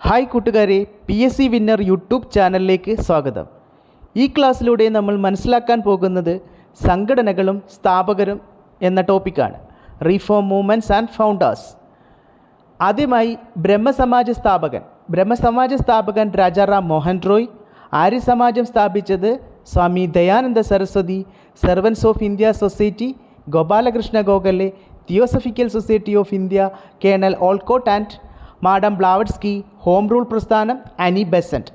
Hi കൂട്ടുകാരെ, PSC winner YouTube ചാനലിലേക്ക് സ്വാഗതം. ഈ ക്ലാസ്സിലൂടെ നമ്മൾ മനസ്സിലാക്കാൻ പോകുന്നത് സംഘടനകളും സ്ഥാപകരും എന്ന ടോപ്പിക്കാണ്. Reform movements and founders. ആദ്യമായി ബ്രഹ്മസമാജ സ്ഥാപകൻ രാജാറാം മോഹൻ റോയ്. ആര്യസമാജം സ്ഥാപിച്ചത് Swami Dayananda Saraswati. Servants of India society Gopalakrishna Gokhale. Theosophical society of India colonel ഓൾക്കോട്ട് and madam ബ്ലാവറ്റ്സ്കി. Home rule പ്രസ്ഥാനം അനി ബെസൻറ്റ്.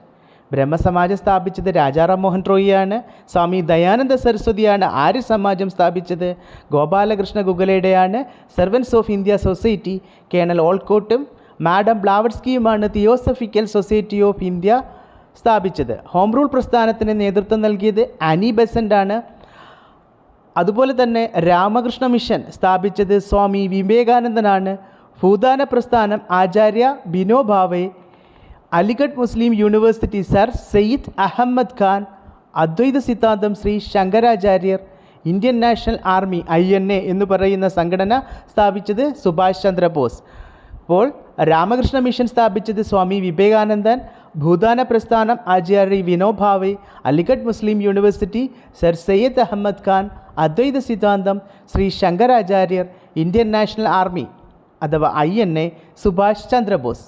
ബ്രഹ്മസമാജം സ്ഥാപിച്ചത് രാജാറാം മോഹൻ റോയിയാണ്. സ്വാമി ദയാനന്ദ സരസ്വതിയാണ് ആര്യസമാജം സ്ഥാപിച്ചത്. ഗോപാലകൃഷ്ണ ഗോഖലെയുടെയാണ് servants of India society. Colonel ഓൾക്കോട്ടും മാഡം ബ്ലാവറ്റ്സ്കിയുമാണ് തിയോസഫിക്കൽ സൊസൈറ്റി ഓഫ് ഇന്ത്യ സ്ഥാപിച്ചത്. ഹോം റൂൾ പ്രസ്ഥാനത്തിന് നേതൃത്വം നൽകിയത് അനി ബെസൻ്റാണ്. അതുപോലെ തന്നെ രാമകൃഷ്ണ മിഷൻ സ്ഥാപിച്ചത് സ്വാമി വിവേകാനന്ദനാണ്. ഭൂദാന പ്രസ്ഥാനം ആചാര്യ ബിനോഭാവെ. അലിഗഡ് മുസ്ലിം യൂണിവേഴ്സിറ്റി സർ സയ്യിദ് അഹമ്മദ് ഖാൻ. അദ്വൈത സിദ്ധാന്തം ശ്രീ ശങ്കരാചാര്യർ. ഇന്ത്യൻ നാഷണൽ ആർമി INA എന്ന് പറയുന്ന സംഘടന സ്ഥാപിച്ചത് സുഭാഷ് ചന്ദ്രബോസ്. അപ്പോൾ രാമകൃഷ്ണ മിഷൻ സ്ഥാപിച്ചത് സ്വാമി വിവേകാനന്ദൻ. ഭൂദാന പ്രസ്ഥാനം ആചാര്യ വിനോഭാവെ. അലിഗഡ് മുസ്ലിം യൂണിവേഴ്സിറ്റി സർ സയ്യിദ് അഹമ്മദ് ഖാൻ. അദ്വൈത സിദ്ധാന്തം ശ്രീ ശങ്കരാചാര്യർ. ഇന്ത്യൻ നാഷണൽ ആർമി അഥവാ INA സുഭാഷ് ചന്ദ്രബോസ്.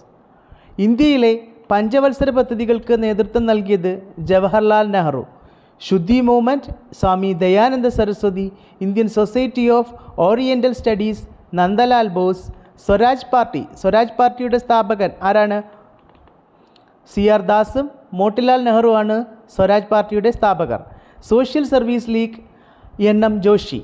ഇന്ത്യയിലെ പഞ്ചവത്സര പദ്ധതികൾക്ക് നേതൃത്വം നൽകിയത് ജവഹർലാൽ നെഹ്റു. ശുദ്ധി movement Swami Dayananda Saraswati. Indian society of oriental studies Nandalal Bose. Swaraj പാർട്ടിയുടെ സ്ഥാപകൻ ആരാണ്? CR ദാസും മോട്ടിലാൽ നെഹ്റുവാണ് സ്വരാജ് പാർട്ടിയുടെ സ്ഥാപകർ. Social service league NM Joshi.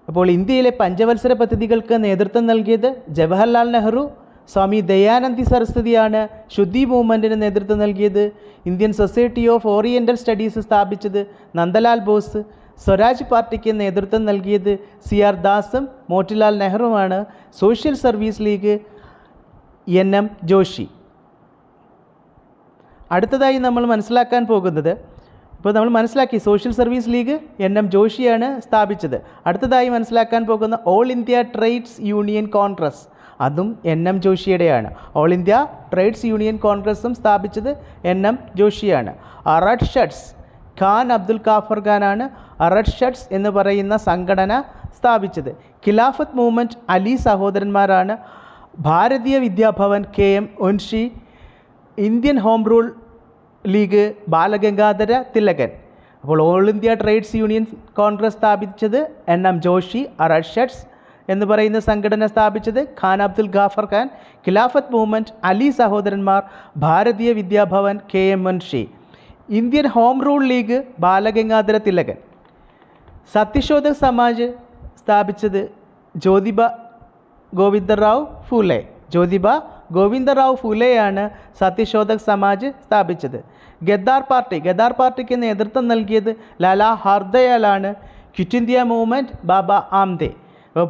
അപ്പോൾ ഇന്ത്യയിലെ പഞ്ചവത്സര പദ്ധതികൾക്ക് നേതൃത്വം നൽകിയത് ജവഹർലാൽ നെഹ്റു. സ്വാമി ദയാനന്ദ സരസ്വതിയാണ് ശുദ്ധി മൂവ്മെൻറ്റിന് നേതൃത്വം നൽകിയത്. Indian society of oriental studies സ്ഥാപിച്ചത് നന്ദലാൽ ബോസ്. സ്വരാജ് പാർട്ടിക്ക് നേതൃത്വം നൽകിയത് CR ദാസും മോട്ടിലാൽ നെഹ്റുവാണ്. Social service league NM Joshi. അടുത്തതായി നമ്മൾ മനസ്സിലാക്കാൻ പോകുന്നത്, ഇപ്പോൾ നമ്മൾ മനസ്സിലാക്കി സോഷ്യൽ സർവീസ് ലീഗ് NM ജോഷിയാണ് സ്ഥാപിച്ചത്. അടുത്തതായി മനസ്സിലാക്കാൻ പോകുന്ന all India trades union congress, അതും NM ജോഷിയുടെയാണ്. ഓൾ ഇന്ത്യ ട്രേഡ്സ് യൂണിയൻ കോൺഗ്രസും സ്ഥാപിച്ചത് NM ജോഷിയാണ്. അറഡ് ഷഡ്സ് ഖാൻ അബ്ദുൽ ഖാഫർ ഖാനാണ് അറഡ് ഷഡ്സ് എന്ന് പറയുന്ന സംഘടന സ്ഥാപിച്ചത്. ഖിലാഫത്ത് movement Ali സഹോദരന്മാരാണ്. Bharatiya Vidya Bhavan KM Munshi. Indian home rule league Balagangadhara Thilakan. അപ്പോൾ all India trades union Congress സ്ഥാപിച്ചത് NM ജോഷി. അറഡ് ഷഡ്സ് എന്ന് പറയുന്ന സംഘടന സ്ഥാപിച്ചത് ഖാൻ അബ്ദുൽ ഖാഫർ ഖാൻ. ഖിലാഫത്ത് മൂവ്മെൻറ്റ് അലി സഹോദരന്മാർ. Bharatiya Vidya Bhavan KM Munshi. Indian home rule league Balagangadhara Thilakan. Satyashodhak Samaj സ്ഥാപിച്ചത് ജ്യോതിബ ഗോവിന്ദറാവ് ഫൂലെ. ജ്യോതിബ ഗോവിന്ദറാവ് ഫൂലെയാണ് സത്യശോധക് സമാജ് സ്ഥാപിച്ചത്. ഗദ്ദാർ പാർട്ടിക്ക് നേതൃത്വം നൽകിയത് ലാലാ ഹർദയാലാണ്. ക്വിറ്റ് ഇന്ത്യ മൂവ്മെൻറ്റ് ബാബ ആംദെ.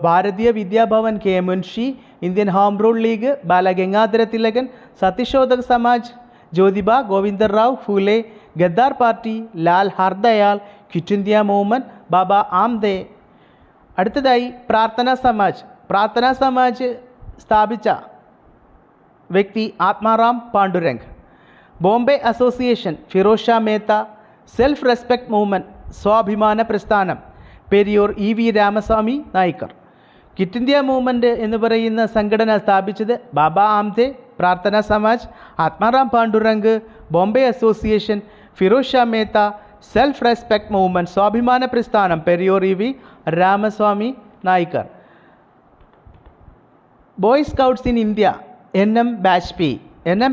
Bharatiya Vidya Bhavan KM Munshi. Indian home rule league Balagangadhara Thilakan. Satyashodhak Samaj Jyotiba ഗോവിന്ദറാവ് Phule. Ghadar party Lal Hardayal. Quit India movement ബാബ ആംദെ. അടുത്തതായി പ്രാർത്ഥനാ സമാജ് സ്ഥാപിച്ച വ്യക്തി Atmaram Pandurang. Bombay association Firoz Shah Mehta. Self respect movement സ്വാഭിമാന പ്രസ്ഥാനം Periyar EV Ramaswamy Naicker. Quit India movement എന്ന് പറയുന്ന സംഘടന സ്ഥാപിച്ചത് ബാബ ആംദെ. പ്രാർത്ഥനാ Samaj, Atmaram Pandurang, Bombay association, Firoz Shah Mehta. Self respect movement സ്വാഭിമാന പ്രസ്ഥാനം Periyar EV Ramaswamy Naicker. Boy scouts in India NM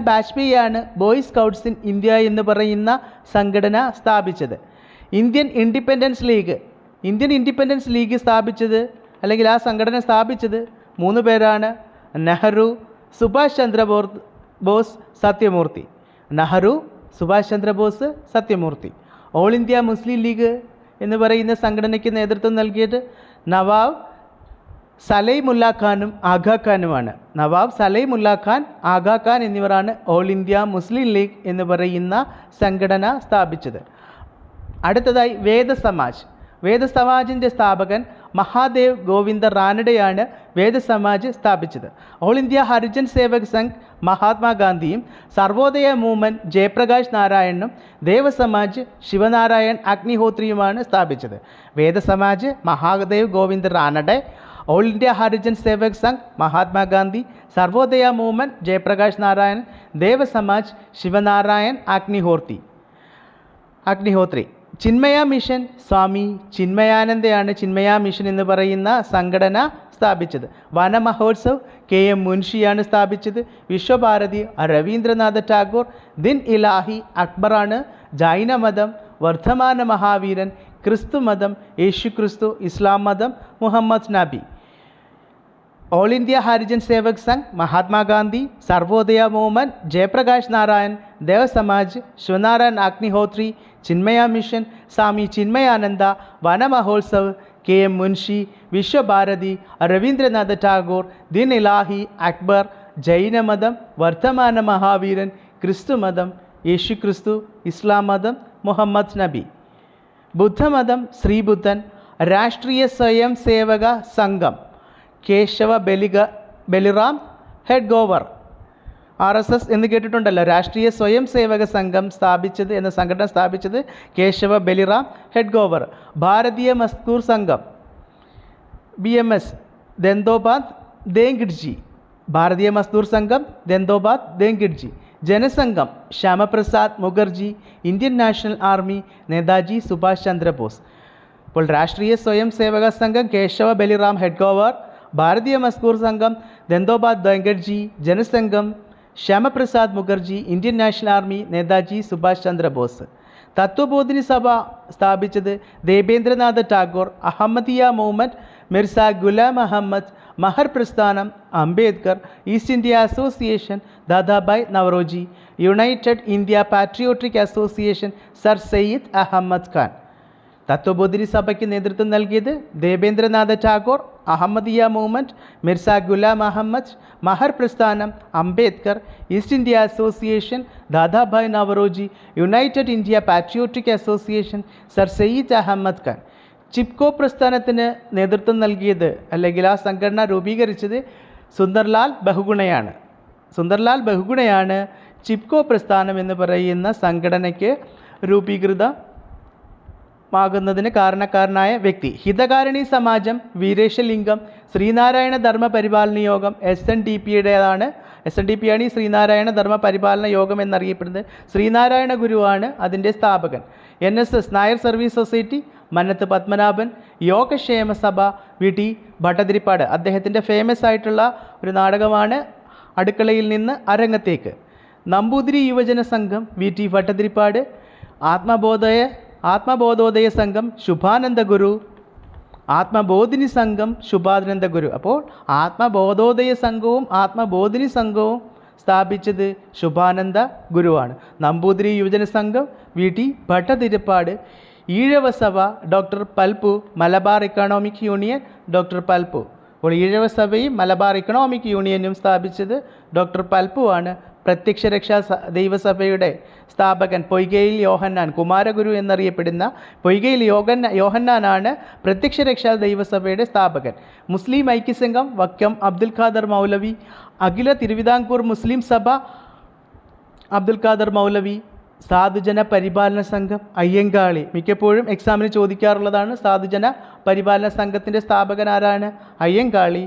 ബാജ്പേയിയാണ് ബോയ് സ്കൗട്ട്സ് ഇൻ ഇന്ത്യ എന്ന് പറയുന്ന സംഘടന സ്ഥാപിച്ചത്. ഇന്ത്യൻ ഇൻഡിപെൻഡൻസ് ലീഗ് സ്ഥാപിച്ചത്, അല്ലെങ്കിൽ ആ സംഘടന സ്ഥാപിച്ചത് 3 പേരാണ്: Nehru, Subhash Chandrabose, Sathyamurthy. Nehru, Subhash Chandrabose, Sathyamurthy. All India Muslim league എന്ന് പറയുന്ന സംഘടനയ്ക്ക് നേതൃത്വം നൽകിയത് നവാബ് സലൈമുല്ല ഖാനും ആഗാ ഖാനുമാണ്. നവാബ് സലൈമുല്ല ഖാൻ, ആഗാ ഖാൻ എന്നിവരാണ് ഓൾ ഇന്ത്യ മുസ്ലിം ലീഗ് എന്ന് പറയുന്ന സംഘടന സ്ഥാപിച്ചത്. അടുത്തതായി വേദസമാജിൻ്റെ സ്ഥാപകൻ മഹാദേവ് ഗോവിന്ദ റാനഡെയാണ് വേദസമാജ് സ്ഥാപിച്ചത്. All India Harijan Sevak Sangh മഹാത്മാഗാന്ധിയും Sarvodaya movement Jayaprakash നാരായണനും Dev Samaj Shivnarayan അഗ്നിഹോത്രിയുമാണ് സ്ഥാപിച്ചത്. വേദസമാജ് Mahadev Govinda Ranade, all India Harijan Sevak Sangh Mahatma Gandhi, Sarvodaya movement Jayaprakash Narayan, Dev Samaj Shivnarayan Agnihotri. Chinmaya mission സ്വാമി ചിന്മയാനന്ദയാണ് ചിന്മയ മിഷൻ എന്ന് പറയുന്ന സംഘടന സ്ഥാപിച്ചത്. വനമഹോത്സവ് KM മുൻഷിയാണ് സ്ഥാപിച്ചത്. വിശ്വഭാരതി രവീന്ദ്രനാഥ ടാഗോർ. ദിൻ ഇലാഹി അക്ബറാണ് ജൈനമതം. വർദ്ധമാന മഹാവീരൻ ക്രിസ്തു മതം, യേശു ക്രിസ്തു ഇസ്ലാം മതം, മുഹമ്മദ് നബി. All India Harijan Sevak Sangh Mahatma Gandhi, Sarvodaya movement Jayaprakash Narayan, Dev Samaj Shivnarayan Agnihotri, Chinmaya mission സ്വാമി ചിന്മയാനന്ദ, വനമഹോത്സവ് KM മുൻഷി, വിശ്വഭാരതി രവീന്ദ്രനാഥ ടാഗോർ, ദിൻ ഇലാഹി അക്ബർ, ജൈനമതം, വർദ്ധമാന മഹാവീരൻ ക്രിസ്തുമതം, യേശു ക്രിസ്തു ഇസ്ലാം മതം, മുഹമ്മദ് നബി. ബുദ്ധമതം ശ്രീബുദ്ധൻ. രാഷ്ട്രീയ സ്വയം സേവക സംഘം കേശവ ബലിറാം ഹെഡ്ഗോവർ. RSS എന്ന് കേട്ടിട്ടുണ്ടല്ലോ. രാഷ്ട്രീയ സ്വയം സേവക സംഘം സ്ഥാപിച്ചത് എന്ന സംഘടന സ്ഥാപിച്ചത് കേശവ ബലിറാം ഹെഡ്ഗോവർ. ഭാരതീയ മസ്ദൂർ സംഘം BMS ദന്തോപാദ് ദേങ്കിഡ്ജി. ഭാരതീയ മസ്ദൂർ സംഘം ദന്തോപാദ് Thengadiji. Janasangham Shyama Prasad Mukherjee. Indian national army Netaji Subhash Chandrabose. അപ്പോൾ രാഷ്ട്രീയ സ്വയം സേവക സംഘം കേശവ ബലിറാം ഹെഡ്ഗോവർ, ഭാരതീയ മസ്ദൂർ സംഘം ദന്തോപാദ് Thengadiji, Janasangham Shyama Prasad Mukherjee, Indian national army Netaji Subhash Chandra Bose. Tattvabodhini Sabha സ്ഥാപിച്ചത് ദേബേന്ദ്രനാഥ ടാഗോർ. അഹമ്മദിയ മൂവ്മെൻറ്റ് മിർസ ഗുലാം അഹമ്മദ്. മഹർ പ്രസ്ഥാനം Ambedkar. East India association Dadabhai Naoroji. United India patriotic association sir Syed Ahmad Khan. Tattvabodhini സഭയ്ക്ക് നേതൃത്വം നൽകിയത് ദേബേന്ദ്രനാഥ ടാഗോർ. അഹമ്മദിയ മൂവ്മെൻറ്റ് മിർസ ഗുലാം അഹമ്മദ്. മഹർ പ്രസ്ഥാനം Ambedkar. East India association Dadabhai Naoroji. United India patriotic association sir Syed Ahmad Khan. Chipko പ്രസ്ഥാനത്തിന് നേതൃത്വം നൽകിയത് അല്ലെങ്കിൽ ആ സംഘടന രൂപീകരിച്ചത് സുന്ദർലാൽ ബഹുഗുണയാണ് ചിപ്കോ പ്രസ്ഥാനം എന്ന് പറയുന്ന സംഘടനയ്ക്ക് രൂപീകൃതമാകുന്നതിന് കാരണക്കാരനായ വ്യക്തി. ഹിതകാരണി സമാജം വീരേശലിംഗം. ശ്രീനാരായണ ധർമ്മ പരിപാലന യോഗം SNDPയുടേതാണ്. SNDP ആണ് ഈ ശ്രീനാരായണ ധർമ്മ പരിപാലന യോഗം എന്നറിയപ്പെടുന്നത്. ശ്രീനാരായണ ഗുരുവാണ് അതിൻ്റെ സ്ഥാപകൻ. NSS Nair service society Mannathu Padmanabhan. Yogakshema Sabha VT Bhattathiripad. അദ്ദേഹത്തിൻ്റെ ഫേമസ് ആയിട്ടുള്ള ഒരു നാടകമാണ് അടുക്കളയിൽ നിന്ന് അരങ്ങത്തേക്ക്. നമ്പൂതിരി യുവജന സംഘം VT ഭട്ടതിരിപ്പാട്. ആത്മബോധോദയ സംഘം ശുഭാനന്ദ ഗുരു. ആത്മബോധിനി സംഘം ശുഭാനന്ദ ഗുരു. അപ്പോൾ ആത്മബോധോദയ സംഘവും ആത്മബോധിനി സംഘവും സ്ഥാപിച്ചത് ശുഭാനന്ദ ഗുരുവാണ്. നമ്പൂതിരി യുവജന സംഘം VT ഭട്ടതിരിപ്പാട്. ഈഴവ സഭ doctor Palpu. Malabar economic union doctor Palpu. അപ്പോൾ ഈഴവ സഭയും മലബാർ ഇക്കണോമിക് യൂണിയനും സ്ഥാപിച്ചത് ഡോക്ടർ പൽപ്പുവാണ്. പ്രത്യക്ഷ രക്ഷാ ദൈവസഭയുടെ സ്ഥാപകൻ പൊയ്കയിൽ യോഹന്നാൻ, കുമാരഗുരു എന്നറിയപ്പെടുന്ന പൊയ്കയിൽ യോഹന്നാനാണ് പ്രത്യക്ഷ രക്ഷാ ദൈവസഭയുടെ സ്ഥാപകൻ. മുസ്ലിം ഐക്യസംഘം വക്കം അബ്ദുൽ ഖാദർ മൗലവി. അഖില തിരുവിതാംകൂർ മുസ്ലിം സഭ അബ്ദുൽ ഖാദർ മൗലവി. സാധുജന പരിപാലന സംഘം അയ്യങ്കാളി. മിക്കപ്പോഴും എക്സാമിന് ചോദിക്കാറുള്ളതാണ്. സാധുജന പരിപാലന സംഘത്തിൻ്റെ സ്ഥാപകൻ ആരാണ്? അയ്യങ്കാളി.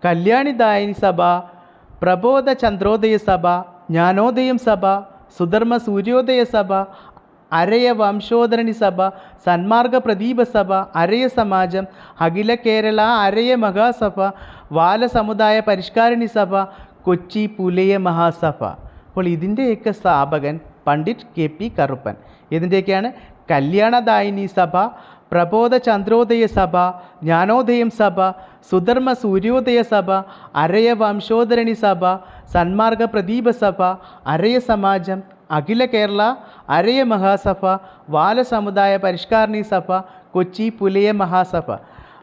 കല്യാണിദായിനി സഭ, പ്രബോധ ചന്ദ്രോദയ സഭ, ജ്ഞാനോദയം സഭ, സുധർമ്മ സൂര്യോദയ സഭ, അരയ വംശോധരണി സഭ, സന്മാർഗ പ്രദീപ സഭ, അരയ സമാജം, അഖില കേരള അരയ മഹാസഭ, വാല സമുദായ പരിഷ്കാരിണി സഭ, കൊച്ചി പുലയ മഹാസഭ. അപ്പോൾ ഇതിൻ്റെയൊക്കെ സ്ഥാപകൻ പണ്ഡിറ്റ് KP കറുപ്പൻ. ഇതിൻ്റെയൊക്കെയാണ് കല്യാണദായിനി സഭ, പ്രബോധ ചന്ദ്രോദയ സഭ, ജ്ഞാനോദയം സഭ, സുധർമ്മ സൂര്യോദയ സഭ, അരയ വംശോധരണി സഭ, സന്മാർഗ പ്രദീപ സഭ, അരയ സമാജം, അഖില കേരള അരയ മഹാസഭ, വാല സമുദായ പരിഷ്കാരിണി സഭ, കൊച്ചി പുലയ മഹാസഭ.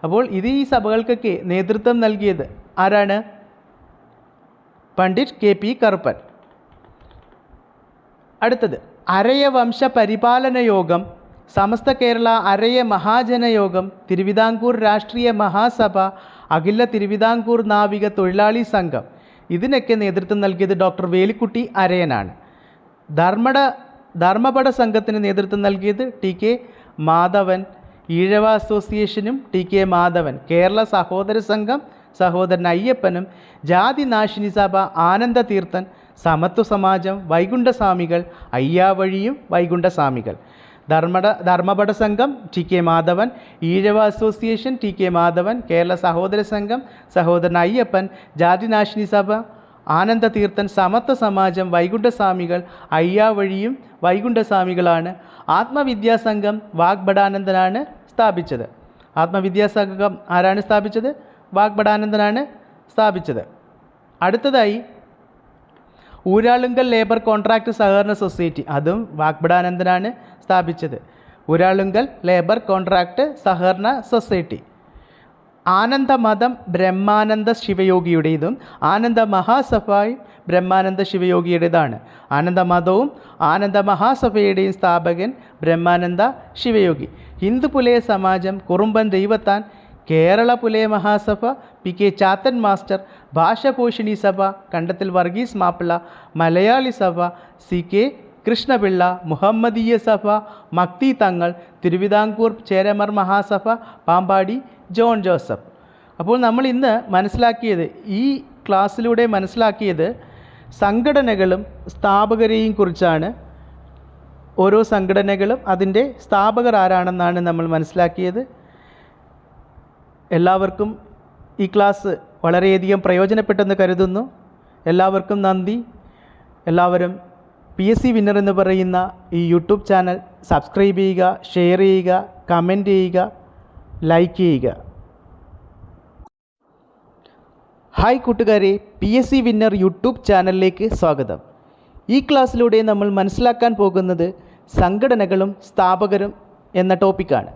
അപ്പോൾ ഈ സഭകൾക്കൊക്കെ നേതൃത്വം നൽകിയത് ആരാണ്? പണ്ഡിറ്റ് KP കറുപ്പൻ. അടുത്തത് അരയ വംശ പരിപാലന യോഗം സമസ്ത കേരള അരയ മഹാജനയോഗം, തിരുവിതാംകൂർ രാഷ്ട്രീയ മഹാസഭ, അഖില തിരുവിതാംകൂർ നാവിക തൊഴിലാളി സംഘം, ഇതിനൊക്കെ നേതൃത്വം നൽകിയത് ഡോക്ടർ വേലിക്കുട്ടി അരയനാണ്. ധർമ്മപട സംഘത്തിന് നേതൃത്വം നൽകിയത് ടി കെ മാധവൻ. ഈഴവ അസോസിയേഷനും ടി കെ മാധവൻ. കേരള സഹോദര സംഘം സഹോദരൻ അയ്യപ്പനും. ജാതിനാശിനി സഭ ആനന്ദതീർത്ഥൻ. സമത്വ സമാജം വൈകുണ്ഠസ്വാമികൾ. അയ്യാവഴിയും വൈകുണ്ഠസ്വാമികൾ. ധർമ്മപട സംഘം T K Madhavan. Ezhava association T K Madhavan. Kerala സഹോദര സംഘം സഹോദരൻ അയ്യപ്പൻ. ജാതിനാശിനി സഭ ആനന്ദതീർത്ഥൻ. സമത്വ സമാജം വൈകുണ്ഠസ്വാമികൾ. അയ്യാവഴിയും വൈകുണ്ഠസ്വാമികളാണ്. ആത്മവിദ്യാസംഘം വാഗ്ഭടാനന്ദനാണ് സ്ഥാപിച്ചത്. ആത്മവിദ്യാസംഘം ആരാണ് സ്ഥാപിച്ചത്? വാഗ്ഭടാനന്ദനാണ് സ്ഥാപിച്ചത്. അടുത്തതായി ഊരാളുങ്കൽ ലേബർ കോൺട്രാക്ട് സഹകരണ സൊസൈറ്റി, അതും വാഗ്ഭടാനന്ദനാണ് സ്ഥാപിച്ചത്. ഊരാളുങ്കൽ ലേബർ കോൺട്രാക്ട് സഹകരണ സൊസൈറ്റി. ആനന്ദമതം ബ്രഹ്മാനന്ദ ശിവയോഗിയുടേതും ആനന്ദ മഹാസഭയും ബ്രഹ്മാനന്ദ ശിവയോഗിയുടേതാണ്. ആനന്ദമതവും ആനന്ദ മഹാസഭയുടെയും സ്ഥാപകൻ ബ്രഹ്മാനന്ദ ശിവയോഗി. ഹിന്ദു പുലയ സമാജം Kurumban Daivathan. Kerala Pulaya Mahasabha P K Chathan master. Bhashaposhini Sabha കണ്ടത്തിൽ വർഗീസ് മാപ്പിള. മലയാളി സഭ സി കെ കൃഷ്ണപിള്ള. മുഹമ്മദീയ സഭ മക്തി തങ്ങൾ. Thiruvithamkoor Cheramar Mahasabha Pampady John Joseph. അപ്പോൾ നമ്മൾ ഇന്ന് മനസ്സിലാക്കിയത്, ഈ ക്ലാസ്സിലൂടെ മനസ്സിലാക്കിയത് സംഘടനകളും സ്ഥാപകരെയും കുറിച്ചാണ്. ഓരോ സംഘടനകളും അതിൻ്റെ സ്ഥാപകർ ആരാണെന്നാണ് നമ്മൾ മനസ്സിലാക്കിയത്. എല്ലാവർക്കും ഈ ക്ലാസ് വളരെയധികം പ്രയോജനപ്പെട്ടെന്ന് കരുതുന്നു. എല്ലാവർക്കും നന്ദി. എല്ലാവരും PSC വിന്നർ എന്ന് പറയുന്ന ഈ യൂട്യൂബ് ചാനൽ സബ്സ്ക്രൈബ് ചെയ്യുക, ഷെയർ ചെയ്യുക, കമൻറ്റ് ചെയ്യുക, ലൈക്ക് ചെയ്യുക. ഹായ് കൂട്ടുകാരെ, PSC വിന്നർ യൂട്യൂബ് ചാനലിലേക്ക് സ്വാഗതം. ഈ ക്ലാസ്സിലൂടെ നമ്മൾ മനസ്സിലാക്കാൻ പോകുന്നത് സംഘടനകളും സ്ഥാപകരും എന്ന ടോപ്പിക്കാണ്.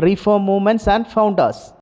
Reform movements and founders.